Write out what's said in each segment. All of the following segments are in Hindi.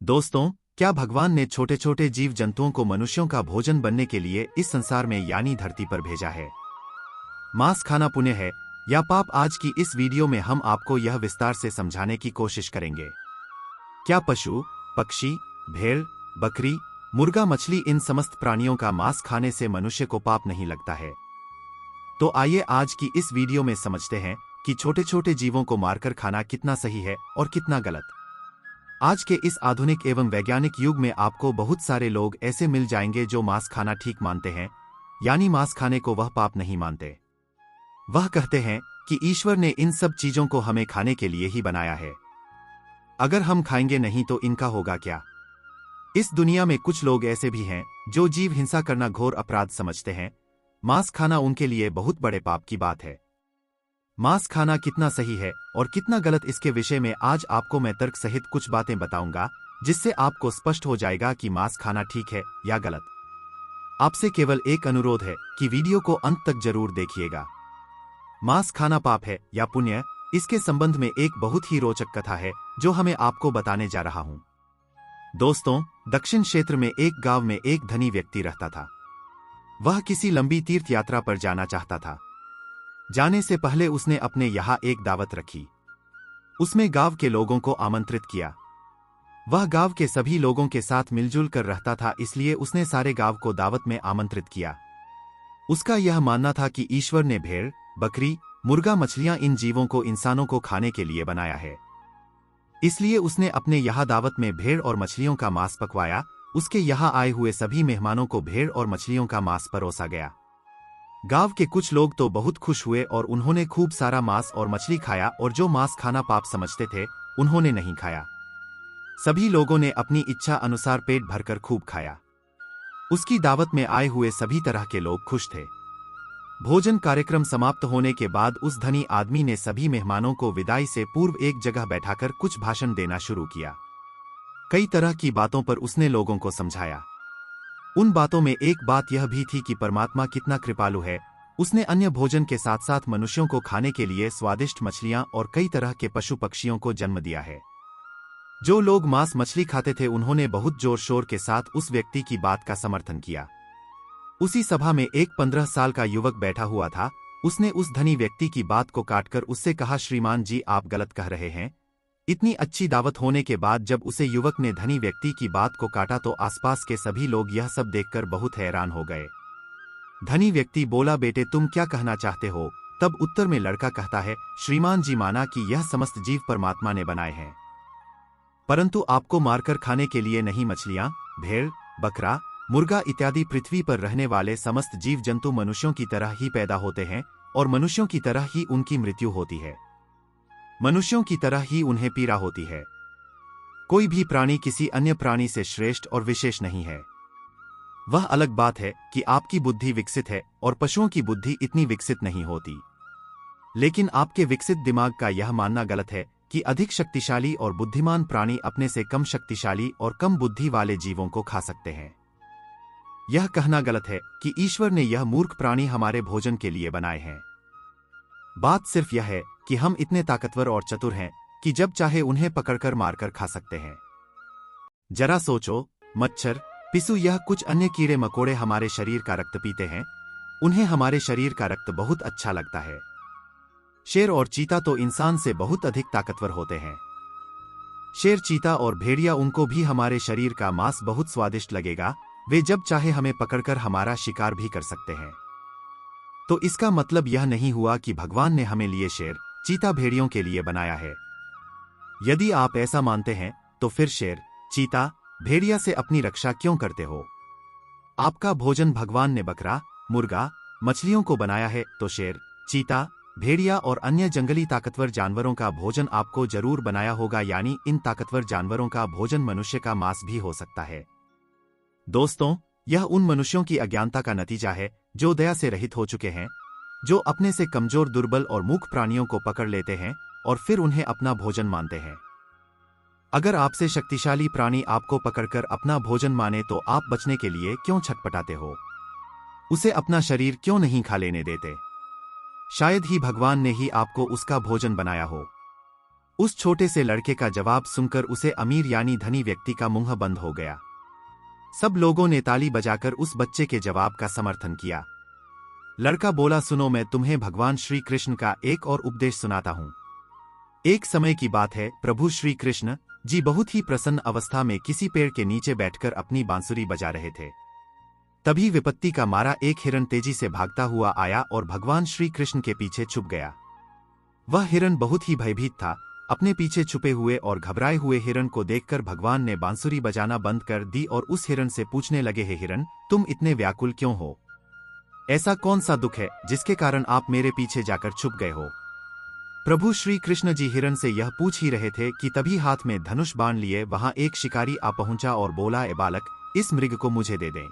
दोस्तों, क्या भगवान ने छोटे छोटे जीव जंतुओं को मनुष्यों का भोजन बनने के लिए इस संसार में यानी धरती पर भेजा है? मांस खाना पुण्य है या पाप? आज की इस वीडियो में हम आपको यह विस्तार से समझाने की कोशिश करेंगे। क्या पशु, पक्षी, भेड़, बकरी, मुर्गा, मछली इन समस्त प्राणियों का मांस खाने से मनुष्य को पाप नहीं लगता है? तो आइए आज की इस वीडियो में समझते हैं कि छोटे छोटे जीवों को मारकर खाना कितना सही है और कितना गलत। आज के इस आधुनिक एवं वैज्ञानिक युग में आपको बहुत सारे लोग ऐसे मिल जाएंगे जो मांस खाना ठीक मानते हैं, यानी मांस खाने को वह पाप नहीं मानते। वह कहते हैं कि ईश्वर ने इन सब चीजों को हमें खाने के लिए ही बनाया है, अगर हम खाएंगे नहीं तो इनका होगा क्या? इस दुनिया में कुछ लोग ऐसे भी हैं जो जीव हिंसा करना घोर अपराध समझते हैं। मांस खाना उनके लिए बहुत बड़े पाप की बात है। मांस खाना कितना सही है और कितना गलत, इसके विषय में आज आपको मैं तर्क सहित कुछ बातें बताऊंगा, जिससे आपको स्पष्ट हो जाएगा कि मांस खाना ठीक है या गलत। आपसे केवल एक अनुरोध है कि वीडियो को अंत तक जरूर देखिएगा। मांस खाना पाप है या पुण्य, इसके संबंध में एक बहुत ही रोचक कथा है जो हमें आपको बताने जा रहा हूं। दोस्तों, दक्षिण क्षेत्र में एक गांव में एक धनी व्यक्ति रहता था। वह किसी लंबी तीर्थ यात्रा पर जाना चाहता था। जाने से पहले उसने अपने यहाँ एक दावत रखी। उसमें गांव के लोगों को आमंत्रित किया। वह गांव के सभी लोगों के साथ मिलजुल कर रहता था, इसलिए उसने सारे गांव को दावत में आमंत्रित किया। उसका यह मानना था कि ईश्वर ने भेड़, बकरी, मुर्गा, मछलियां इन जीवों को इंसानों को खाने के लिए बनाया है। इसलिए उसने अपने यहाँ दावत में भेड़ और मछलियों का मांस पकवाया। उसके यहाँ आए हुए सभी मेहमानों को भेड़ और मछलियों का मांस परोसा गया। गांव के कुछ लोग तो बहुत खुश हुए और उन्होंने खूब सारा मांस और मछली खाया, और जो मांस खाना पाप समझते थे उन्होंने नहीं खाया। सभी लोगों ने अपनी इच्छा अनुसार पेट भरकर खूब खाया। उसकी दावत में आए हुए सभी तरह के लोग खुश थे। भोजन कार्यक्रम समाप्त होने के बाद उस धनी आदमी ने सभी मेहमानों को विदाई से पूर्व एक जगह बैठाकर कुछ भाषण देना शुरू किया। कई तरह की बातों पर उसने लोगों को समझाया। उन बातों में एक बात यह भी थी कि परमात्मा कितना कृपालु है। उसने अन्य भोजन के साथ साथ मनुष्यों को खाने के लिए स्वादिष्ट मछलियां और कई तरह के पशु पक्षियों को जन्म दिया है। जो लोग मांस मछली खाते थे उन्होंने बहुत जोर शोर के साथ उस व्यक्ति की बात का समर्थन किया। उसी सभा में एक 15 साल का युवक बैठा हुआ था। उसने उस धनी व्यक्ति की बात को काटकर उससे कहा, श्रीमान जी, आप गलत कह रहे हैं। इतनी अच्छी दावत होने के बाद जब उसे युवक ने धनी व्यक्ति की बात को काटा तो आसपास के सभी लोग यह सब देखकर बहुत हैरान हो गए। धनी व्यक्ति बोला, बेटे तुम क्या कहना चाहते हो? तब उत्तर में लड़का कहता है, श्रीमान जी, माना कि यह समस्त जीव परमात्मा ने बनाए हैं, परंतु आपको मारकर खाने के लिए नहीं। मछलियां, भेड़, बकरा, मुर्गा इत्यादि पृथ्वी पर रहने वाले समस्त जीव जंतु मनुष्यों की तरह ही पैदा होते हैं और मनुष्यों की तरह ही उनकी मृत्यु होती है। मनुष्यों की तरह ही उन्हें पीड़ा होती है। कोई भी प्राणी किसी अन्य प्राणी से श्रेष्ठ और विशेष नहीं है। वह अलग बात है कि आपकी बुद्धि विकसित है और पशुओं की बुद्धि इतनी विकसित नहीं होती। लेकिन आपके विकसित दिमाग का यह मानना गलत है कि अधिक शक्तिशाली और बुद्धिमान प्राणी अपने से कम शक्तिशाली और कम बुद्धि वाले जीवों को खा सकते हैं। यह कहना गलत है कि ईश्वर ने यह मूर्ख प्राणी हमारे भोजन के लिए बनाए हैं। बात सिर्फ यह है कि हम इतने ताकतवर और चतुर हैं कि जब चाहे उन्हें पकड़कर मारकर खा सकते हैं। जरा सोचो, मच्छर, पिस्सू, यह कुछ अन्य कीड़े मकोड़े हमारे शरीर का रक्त पीते हैं। उन्हें हमारे शरीर का रक्त बहुत अच्छा लगता है। शेर और चीता तो इंसान से बहुत अधिक ताकतवर होते हैं। शेर, चीता और भेड़िया, उनको भी हमारे शरीर का मांस बहुत स्वादिष्ट लगेगा। वे जब चाहे हमें पकड़कर हमारा शिकार भी कर सकते हैं। तो इसका मतलब यह नहीं हुआ कि भगवान ने हमें लिए शेर, चीता, भेड़ियों के लिए बनाया है। यदि आप ऐसा मानते हैं तो फिर शेर, चीता, भेड़िया से अपनी रक्षा क्यों करते हो? आपका भोजन भगवान ने बकरा, मुर्गा, मछलियों को बनाया है, तो शेर, चीता, भेड़िया और अन्य जंगली ताकतवर जानवरों का भोजन आपको जरूर बनाया होगा, यानी इन ताकतवर जानवरों का भोजन मनुष्य का मांस भी हो सकता है। दोस्तों, यह उन मनुष्यों की अज्ञानता का नतीजा है जो दया से रहित हो चुके हैं, जो अपने से कमजोर, दुर्बल और मूर्ख प्राणियों को पकड़ लेते हैं और फिर उन्हें अपना भोजन मानते हैं। अगर आपसे शक्तिशाली प्राणी आपको पकड़कर अपना भोजन माने तो आप बचने के लिए क्यों छटपटाते हो? उसे अपना शरीर क्यों नहीं खा लेने देते? शायद ही भगवान ने ही आपको उसका भोजन बनाया हो। उस छोटे से लड़के का जवाब सुनकर उसे अमीर यानी धनी व्यक्ति का मुंह बंद हो गया। सब लोगों ने ताली बजाकर उस बच्चे के जवाब का समर्थन किया। लड़का बोला, सुनो, मैं तुम्हें भगवान श्री कृष्ण का एक और उपदेश सुनाता हूं। एक समय की बात है, प्रभु श्री कृष्ण जी बहुत ही प्रसन्न अवस्था में किसी पेड़ के नीचे बैठकर अपनी बांसुरी बजा रहे थे। तभी विपत्ति का मारा एक हिरण तेजी से भागता हुआ आया और भगवान श्री कृष्ण के पीछे छुप गया। वह हिरण बहुत ही भयभीत था। अपने पीछे छुपे हुए और घबराए हुए हिरण को देखकर भगवान ने बांसुरी बजाना बंद कर दी और उस हिरण से पूछने लगे, हे हिरण, तुम इतने व्याकुल क्यों हो? ऐसा कौन सा दुख है जिसके कारण आप मेरे पीछे जाकर छुप गए हो? प्रभु श्री कृष्ण जी हिरण से यह पूछ ही रहे थे कि तभी हाथ में धनुष बाण लिए वहां एक शिकारी आ पहुंचा और बोला, ए बालक, इस मृग को मुझे दे दें।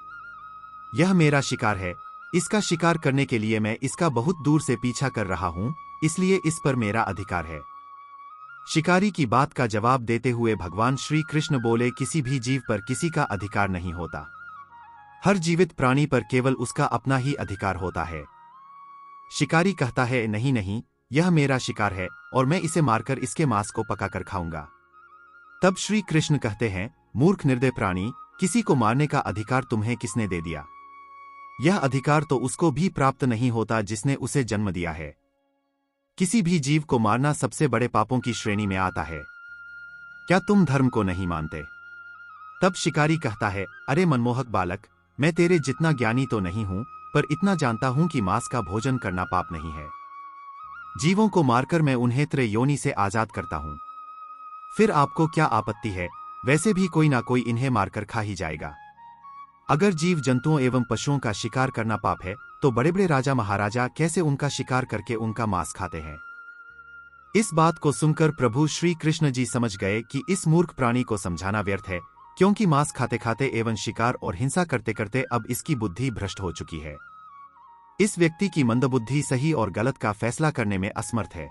यह मेरा शिकार है। इसका शिकार करने के लिए मैं इसका बहुत दूर से पीछा कर रहा हूं, इसलिए इस पर मेरा अधिकार है। शिकारी की बात का जवाब देते हुए भगवान श्री कृष्ण बोले, किसी भी जीव पर किसी का अधिकार नहीं होता। हर जीवित प्राणी पर केवल उसका अपना ही अधिकार होता है। शिकारी कहता है, नहीं नहीं, यह मेरा शिकार है और मैं इसे मारकर इसके मांस को पकाकर खाऊंगा। तब श्री कृष्ण कहते हैं, मूर्ख निर्दय प्राणी, किसी को मारने का अधिकार तुम्हें किसने दे दिया? यह अधिकार तो उसको भी प्राप्त नहीं होता जिसने उसे जन्म दिया है। किसी भी जीव को मारना सबसे बड़े पापों की श्रेणी में आता है। क्या तुम धर्म को नहीं मानते? तब शिकारी कहता है, अरे मनमोहक बालक, मैं तेरे जितना ज्ञानी तो नहीं हूं, पर इतना जानता हूं कि मांस का भोजन करना पाप नहीं है। जीवों को मारकर मैं उन्हें त्रय योनि से आजाद करता हूं। फिर आपको क्या आपत्ति है? वैसे भी कोई ना कोई इन्हें मारकर खा ही जाएगा। अगर जीव जंतुओं एवं पशुओं का शिकार करना पाप है, तो बड़े बड़े राजा महाराजा कैसे उनका शिकार करके उनका मांस खाते हैं? इस बात को सुनकर प्रभु श्री कृष्ण जी समझ गए कि इस मूर्ख प्राणी को समझाना व्यर्थ है, क्योंकि मांस खाते खाते एवं शिकार और हिंसा करते करते अब इसकी बुद्धि भ्रष्ट हो चुकी है। इस व्यक्ति की मंदबुद्धि सही और गलत का फैसला करने में असमर्थ है।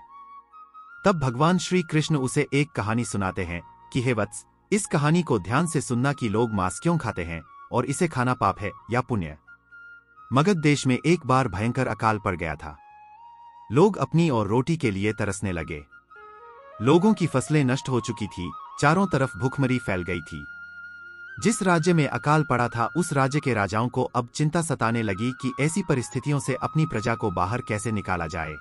तब भगवान श्री कृष्ण उसे एक कहानी सुनाते हैं कि हे वत्स, इस कहानी को ध्यान से सुनना कि लोग मांस क्यों खाते हैं और इसे खाना पाप है या पुण्य। मगध देश में एक बार भयंकर अकाल पड़ गया था। लोग अपनी और रोटी के लिए तरसने लगे। लोगों की फसलें नष्ट हो चुकी थी, चारों तरफ भूखमरी फैल गई थी। जिस राज्य में अकाल पड़ा था उस राज्य के राजाओं को अब चिंता सताने लगी कि ऐसी परिस्थितियों से अपनी प्रजा को बाहर कैसे निकाला जाए।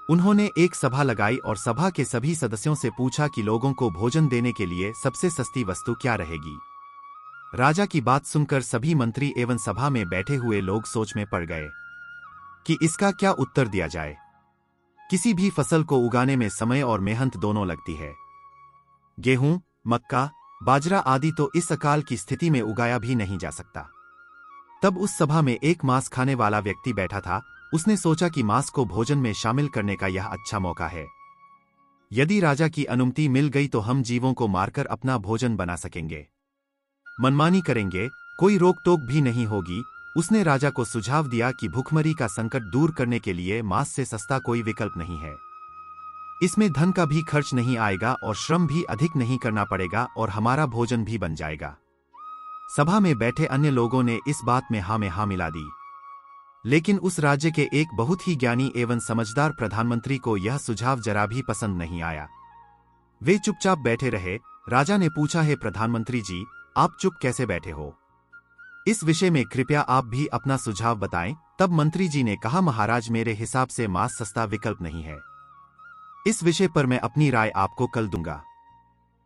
उन्होंने एक सभा लगाई और सभा के सभी सदस्यों से पूछा कि लोगों को भोजन देने के लिए सबसे सस्ती वस्तु क्या रहेगी। राजा की बात सुनकर सभी मंत्री एवं सभा में बैठे हुए लोग सोच में पड़ गए कि इसका क्या उत्तर दिया जाए। किसी भी फसल को उगाने में समय और मेहनत दोनों लगती है। गेहूं, मक्का, बाजरा आदि तो इस अकाल की स्थिति में उगाया भी नहीं जा सकता। तब उस सभा में एक मांस खाने वाला व्यक्ति बैठा था। उसने सोचा कि मांस को भोजन में शामिल करने का यह अच्छा मौका है। यदि राजा की अनुमति मिल गई तो हम जीवों को मारकर अपना भोजन बना सकेंगे, मनमानी करेंगे, कोई रोक टोक भी नहीं होगी। उसने राजा को सुझाव दिया कि भूखमरी का संकट दूर करने के लिए मांस से सस्ता कोई विकल्प नहीं है। इसमें धन का भी खर्च नहीं आएगा और श्रम भी अधिक नहीं करना पड़ेगा और हमारा भोजन भी बन जाएगा। सभा में बैठे अन्य लोगों ने इस बात में हाँ में हाँ मिला दी, लेकिन उस राज्य के एक बहुत ही ज्ञानी एवं समझदार प्रधानमंत्री को यह सुझाव जरा भी पसंद नहीं आया। वे चुपचाप बैठे रहे। राजा ने पूछा, हे प्रधानमंत्री जी, आप चुप कैसे बैठे हो? इस विषय में कृपया आप भी अपना सुझाव बताएं। तब मंत्री जी ने कहा, महाराज, मेरे हिसाब से मांस सस्ता विकल्प नहीं है। इस विषय पर मैं अपनी राय आपको कल दूंगा।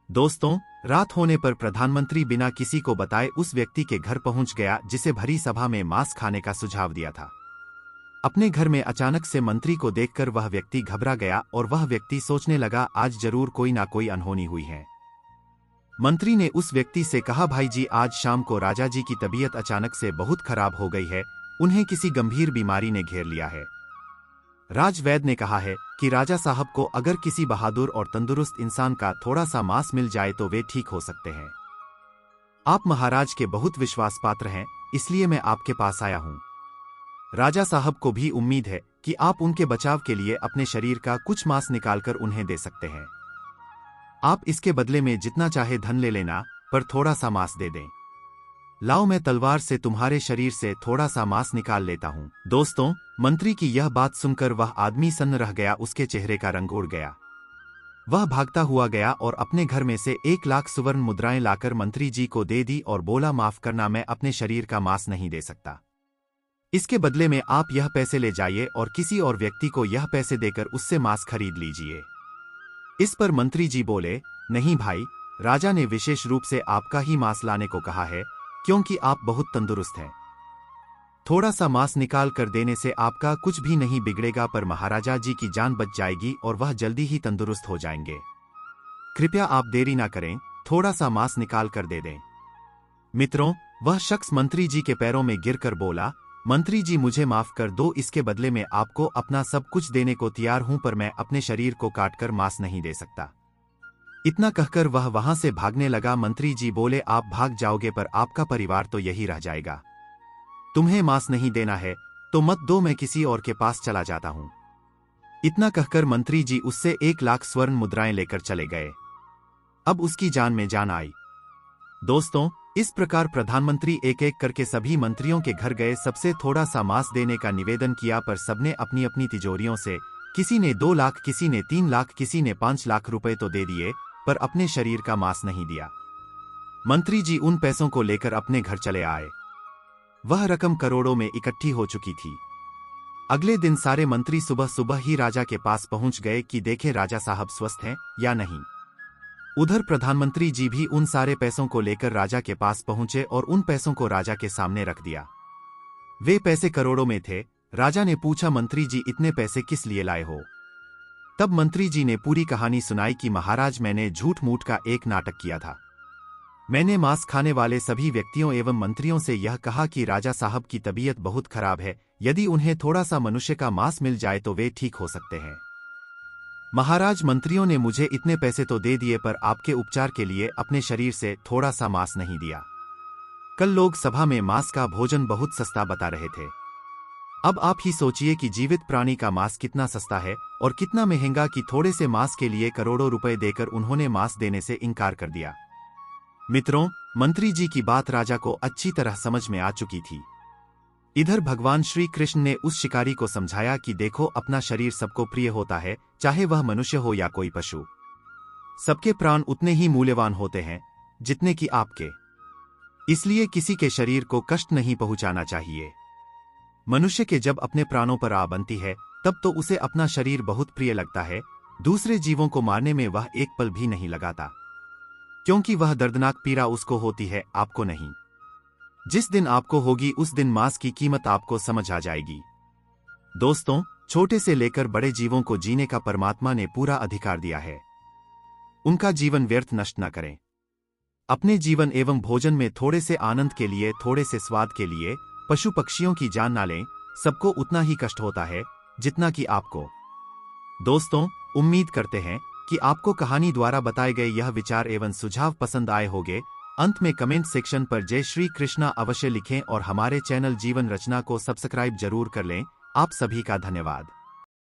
दोस्तों, रात होने पर प्रधानमंत्री बिना किसी को बताए उस व्यक्ति के घर पहुंच गया जिसे भरी सभा में मांस खाने का सुझाव दिया था। अपने घर में अचानक से मंत्री को देखकर वह व्यक्ति घबरा गया और वह व्यक्ति सोचने लगा, आज जरूर कोई ना कोई अनहोनी हुई है। मंत्री ने उस व्यक्ति से कहा, भाई जी, आज शाम को राजा जी की तबीयत अचानक से बहुत खराब हो गई है। उन्हें किसी गंभीर बीमारी ने घेर लिया है। राजवैद्य ने कहा है कि राजा साहब को अगर किसी बहादुर और तंदुरुस्त इंसान का थोड़ा सा मांस मिल जाए तो वे ठीक हो सकते हैं। आप महाराज के बहुत विश्वास पात्र हैं, इसलिए मैं आपके पास आया हूं। राजा साहब को भी उम्मीद है कि आप उनके बचाव के लिए अपने शरीर का कुछ मांस निकालकर उन्हें दे सकते हैं। आप इसके बदले में जितना चाहे धन ले लेना, पर थोड़ा सा मांस दे दें। लाओ, मैं तलवार से तुम्हारे शरीर से थोड़ा सा मांस निकाल लेता हूं। दोस्तों, मंत्री की यह बात सुनकर वह आदमी सन्न रह गया। उसके चेहरे का रंग उड़ गया। वह भागता हुआ गया और अपने घर में से 1 लाख सुवर्ण मुद्राएं लाकर मंत्री जी को दे दी और बोला, माफ करना, मैं अपने शरीर का मांस नहीं दे सकता। इसके बदले में आप यह पैसे ले जाइए और किसी और व्यक्ति को यह पैसे देकर उससे मांस खरीद लीजिए। इस पर मंत्री जी बोले, नहीं भाई, राजा ने विशेष रूप से आपका ही मांस लाने को कहा है, क्योंकि आप बहुत तंदुरुस्त हैं। थोड़ा सा मांस निकाल कर देने से आपका कुछ भी नहीं बिगड़ेगा, पर महाराजा जी की जान बच जाएगी और वह जल्दी ही तंदुरुस्त हो जाएंगे। कृपया आप देरी ना करें, थोड़ा सा मांस निकाल कर दे दें। मित्रों, वह शख्स मंत्री जी के पैरों में गिरकर बोला, मंत्री जी मुझे माफ कर दो, इसके बदले में आपको अपना सब कुछ देने को तैयार हूं, पर मैं अपने शरीर को काटकर मांस नहीं दे सकता। इतना कहकर वह वहां से भागने लगा। मंत्री जी बोले, आप भाग जाओगे पर आपका परिवार तो यही रह जाएगा। तुम्हें मांस नहीं देना है तो मत दो, मैं किसी और के पास चला जाता हूं। इतना कहकर मंत्री जी उससे 1 लाख स्वर्ण मुद्राएं लेकर चले गए। अब उसकी जान में जान आई। दोस्तों, इस प्रकार प्रधानमंत्री एक एक करके सभी मंत्रियों के घर गए, सबसे थोड़ा सा मांस देने का निवेदन किया, पर सबने अपनी अपनी तिजोरियों से, किसी ने 2 लाख, किसी ने 3 लाख, किसी ने 5 लाख रुपए तो दे दिए, पर अपने शरीर का मांस नहीं दिया। मंत्री जी उन पैसों को लेकर अपने घर चले आए। वह रकम करोड़ों में इकट्ठी हो चुकी थी। अगले दिन सारे मंत्री सुबह सुबह ही राजा के पास पहुंच गए कि देखें राजा साहब स्वस्थ हैं या नहीं। उधर प्रधानमंत्री जी भी उन सारे पैसों को लेकर राजा के पास पहुंचे और उन पैसों को राजा के सामने रख दिया। वे पैसे करोड़ों में थे। राजा ने पूछा, मंत्री जी इतने पैसे किस लिए लाए हो? तब मंत्री जी ने पूरी कहानी सुनाई कि महाराज, मैंने झूठ मूठ का एक नाटक किया था। मैंने मांस खाने वाले सभी व्यक्तियों एवं मंत्रियों से यह कहा कि राजा साहब की तबीयत बहुत खराब है, यदि उन्हें थोड़ा सा मनुष्य का मांस मिल जाए तो वे ठीक हो सकते हैं। महाराज, मंत्रियों ने मुझे इतने पैसे तो दे दिए, पर आपके उपचार के लिए अपने शरीर से थोड़ा सा मांस नहीं दिया। कल लोग सभा में मांस का भोजन बहुत सस्ता बता रहे थे। अब आप ही सोचिए कि जीवित प्राणी का मांस कितना सस्ता है और कितना महंगा, कि थोड़े से मांस के लिए करोड़ों रुपए देकर उन्होंने मांस देने से इनकार कर दिया। मित्रों, मंत्री जी की बात राजा को अच्छी तरह समझ में आ चुकी थी। इधर भगवान श्री कृष्ण ने उस शिकारी को समझाया कि देखो, अपना शरीर सबको प्रिय होता है, चाहे वह मनुष्य हो या कोई पशु। सबके प्राण उतने ही मूल्यवान होते हैं जितने कि आपके, इसलिए किसी के शरीर को कष्ट नहीं पहुंचाना चाहिए। मनुष्य के जब अपने प्राणों पर आ बनती है तब तो उसे अपना शरीर बहुत प्रिय लगता है। दूसरे जीवों को मारने में वह एक पल भी नहीं लगाता, क्योंकि वह दर्दनाक पीड़ा उसको होती है, आपको नहीं। जिस दिन आपको होगी उस दिन मांस की कीमत आपको समझ आ जाएगी। दोस्तों, छोटे से लेकर बड़े जीवों को जीने का परमात्मा ने पूरा अधिकार दिया है। उनका जीवन व्यर्थ नष्ट न करें। अपने जीवन एवं भोजन में थोड़े से आनंद के लिए, थोड़े से स्वाद के लिए पशु पक्षियों की जान ना लें। सबको उतना ही कष्ट होता है जितना कि आपको। दोस्तों, उम्मीद करते हैं कि आपको कहानी द्वारा बताए गए यह विचार एवं सुझाव पसंद आए होंगे। अंत में कमेंट सेक्शन पर जय श्री कृष्णा अवश्य लिखें और हमारे चैनल जीवन रचना को सब्सक्राइब जरूर कर लें। आप सभी का धन्यवाद।